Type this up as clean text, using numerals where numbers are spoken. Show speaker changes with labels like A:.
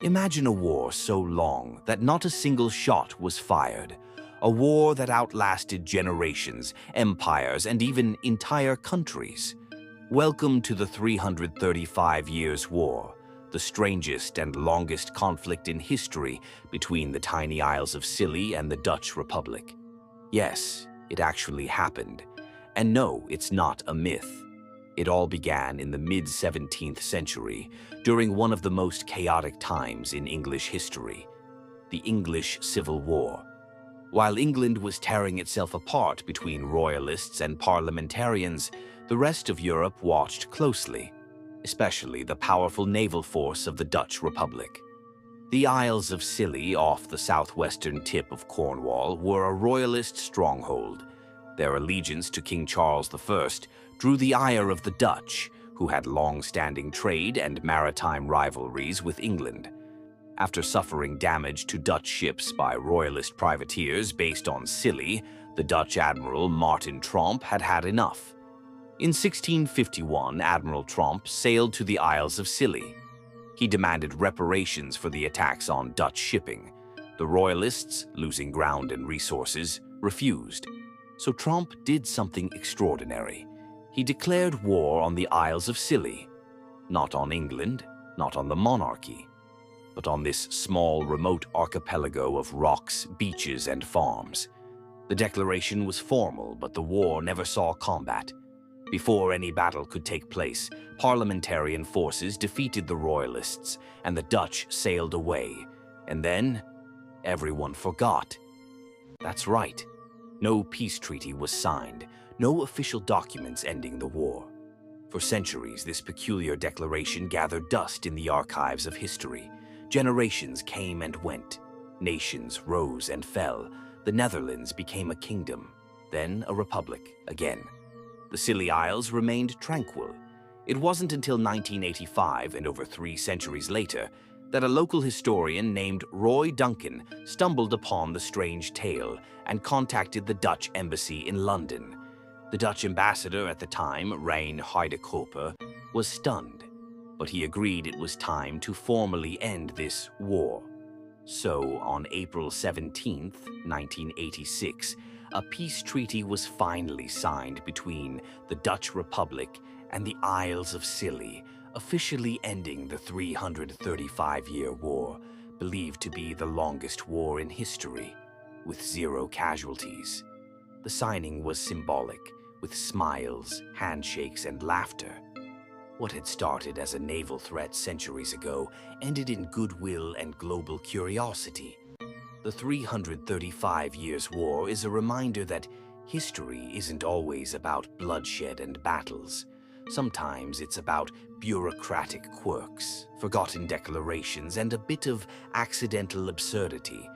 A: Imagine a war so long that not a single shot was fired. A war that outlasted generations, empires, and even entire countries. Welcome to the 335 Years' War, the strangest and longest conflict in history between the tiny Isles of Scilly and the Dutch Republic. Yes, it actually happened. And no, it's not a myth. It all began in the mid-17th century, during one of the most chaotic times in English history, the English Civil War. While England was tearing itself apart between royalists and parliamentarians, the rest of Europe watched closely, especially the powerful naval force of the Dutch Republic. The Isles of Scilly, off the southwestern tip of Cornwall, were a royalist stronghold. Their allegiance to King Charles I drew the ire of the Dutch, who had long-standing trade and maritime rivalries with England. After suffering damage to Dutch ships by royalist privateers based on Scilly, the Dutch admiral Martin Tromp had had enough. In 1651, Admiral Tromp sailed to the Isles of Scilly. He demanded reparations for the attacks on Dutch shipping. The royalists, losing ground and resources, refused. So Tromp did something extraordinary. He declared war on the Isles of Scilly. Not on England, not on the monarchy, but on this small, remote archipelago of rocks, beaches, and farms. The declaration was formal, but the war never saw combat. Before any battle could take place, parliamentarian forces defeated the royalists, and the Dutch sailed away. And then, everyone forgot. That's right. No peace treaty was signed, no official documents ending the war. For centuries, this peculiar declaration gathered dust in the archives of history. Generations came and went. Nations rose and fell. The Netherlands became a kingdom, then a republic again. The Scilly Isles remained tranquil. It wasn't until 1985, and over 3 centuries later, that a local historian named Roy Duncan stumbled upon the strange tale and contacted the Dutch embassy in London. The Dutch ambassador at the time, Rein Heidekoper, was stunned, but he agreed it was time to formally end this war. So, on April 17, 1986, a peace treaty was finally signed between the Dutch Republic and the Isles of Scilly, officially ending the 335-year war, believed to be the longest war in history, with 0 casualties. The signing was symbolic, with smiles, handshakes, and laughter. What had started as a naval threat centuries ago ended in goodwill and global curiosity. The 335 Years' War is a reminder that history isn't always about bloodshed and battles. Sometimes it's about bureaucratic quirks, forgotten declarations, and a bit of accidental absurdity.